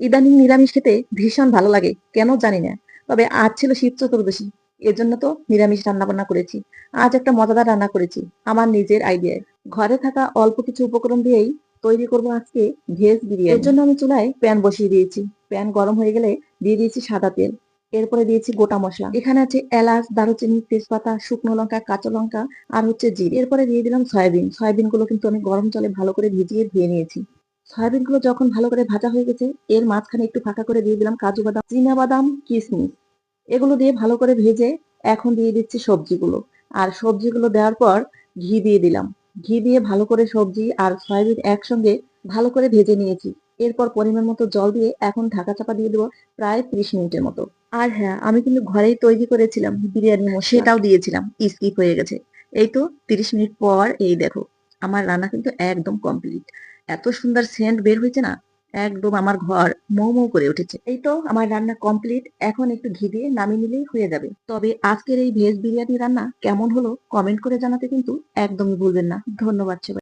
ইদানিং নিরামিষ খেতে ভীষণ ভালো লাগে, কেন জানি না। তবে আজ ছিল শিব চতুর্দশী, এজন্য তো নিরামিষ রান্না বান্না করেছি। আজ একটা মজাদার রান্না করেছি আমার নিজের আইডিয়ায়। ঘরে থাকা অল্প কিছু উপকরণ দিয়েই তৈরি করব আজকে ভেজ বিরিয়ানি। এর জন্য আমি চুলায় প্যান বসিয়ে দিয়েছি। প্যান গরম হয়ে গেলে দিয়ে দিয়েছি সাদা তেল। এরপরে দিয়েছি গোটা মশলা, এখানে আছে এলাচ, দারুচিনি, তেজপাতা, শুকনো লঙ্কা, কাঁচা লঙ্কা আর হচ্ছে জিরে। এরপরে দিয়ে দিলাম সয়াবিন। সয়াবিন গুলো কিন্তু আমি গরম জলে ভালো করে ভিজিয়ে ধুয়ে নিয়েছি। সয়াবিন গুলো যখন ভালো করে ভাজা হয়ে গেছে, এর মাঝখানে একটু ফাঁকা করে দিয়ে দিলাম কাজু বাদাম, চীনা বাদাম, কিশমিশ। এগুলো দিয়ে ভালো করে ভেজে এখন দিয়ে দিচ্ছি সবজিগুলো। আর সবজিগুলো দেওয়ার পর ঘি দিয়ে দিলাম। ঘি দিয়ে ভালো করে সবজি আর সয়াবিন একসঙ্গে ভালো করে ভেজে নিয়েছি। এরপর পরিমাণ মতো জল দিয়ে এখন ঢাকা চাপা দিয়ে দেবো প্রায় 30 মিনিটের মতো। আর হ্যাঁ, আমি কিন্তু ঘরেই তৈরি করেছিলাম বিরিয়ানি মশলা, সেটাও দিয়েছিলাম, স্কিপ হয়ে গেছে। এই তো 30 মিনিট পর এই দেখো, আমার রান্না কিন্তু একদম কমপ্লিট। এত সুন্দর সেন্ট বের হয়েছে না, একদম আমার ঘর মৌ মৌ করে উঠেছে। এই তো আমার রান্না কমপ্লিট, এখন একটু ঘি দিয়ে নামিয়ে নিলেই হয়ে যাবে। তবে আজকের এই ভেজ বিরিয়ানি রান্না কেমন হলো কমেন্ট করে জানাতে কিন্তু একদমই ভুলবেন না। ধন্যবাদ সবাই।